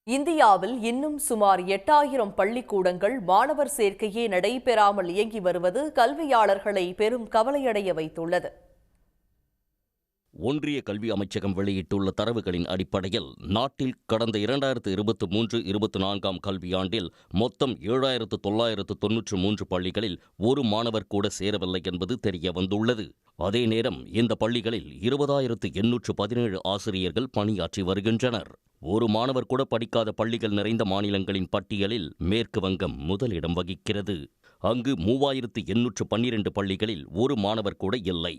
இந்தியாவில் இன்னும் சுமார் 8000 பள்ளிக்கூடங்கள் மாணவர் சேர்க்கையே நடைபெறாமல் இயங்கி வருவது கல்வியாளர்களை பெரும் கவலையடைய வைத்துள்ளது. ஒன்றிய கல்வி அமைச்சகம் வெளியிட்டுள்ள தரவுகளின் அடிப்படையில் நாட்டில் கடந்த 2023-24 கல்வியாண்டில் மொத்தம் 7993 பள்ளிகளில் ஒரு மாணவர் கூட சேரவில்லை என்பது தெரிய வந்துள்ளது. அதே நேரம் இந்த பள்ளிகளில் 20,817 ஆசிரியர்கள் பணியாற்றி வருகின்றனர். ஒரு மாணவர் கூட படிக்காத பள்ளிகள் நிறைந்த மாநிலங்களின் பட்டியலில் மேற்கு வங்கம் முதலிடம் வகிக்கிறது. அங்கு 3812 பள்ளிகளில் ஒரு மாணவர் கூட இல்லை.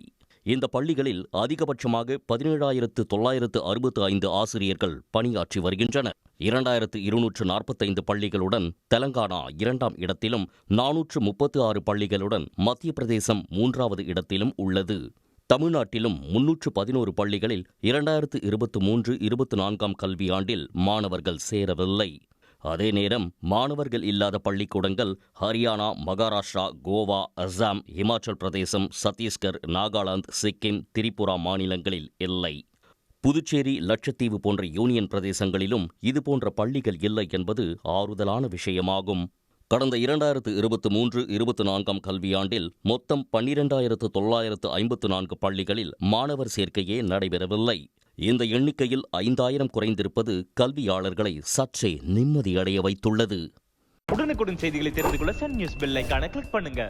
இந்த பள்ளிகளில் அதிகபட்சமாக 17,965 ஆசிரியர்கள் பணியாற்றி வருகின்றனர். 2,245 பள்ளிகளுடன் தெலங்கானா 2ஆம் இடத்திலும் 436 பள்ளிகளுடன் மத்திய பிரதேசம் 3வது இடத்திலும் உள்ளது. தமிழ்நாட்டிலும் 311 பள்ளிகளில் 2023-24 கல்வியாண்டில் மாணவர்கள் சேரவில்லை. அதே நேரம் மாணவர்கள் இல்லாத பள்ளிக்கூடங்கள் ஹரியானா, மகாராஷ்டிரா, கோவா, அஸ்ஸாம், இமாச்சல் பிரதேசம், சத்தீஸ்கர், நாகாலாந்து, சிக்கிம், திரிபுரா மாநிலங்களில் இல்லை. புதுச்சேரி, லட்சத்தீவு போன்ற யூனியன் பிரதேசங்களிலும் இதுபோன்ற பள்ளிகள் இல்லை என்பது ஆறுதலான விஷயமாகும். கடந்த 2023-24 கல்வியாண்டில் மொத்தம் 12,954 பள்ளிகளில் மாணவர் சேர்க்கையே நடைபெறவில்லை. இந்த எண்ணிக்கையில் 5000 குறைந்திருப்பது கல்வியாளர்களை சற்றே நிம்மதியடைய வைத்துள்ளது. உடனுக்குடன் செய்திகளை தெரிந்து கொள்ள சன் நியூஸ் பெல் ஐகானை கிளிக் பண்ணுங்க.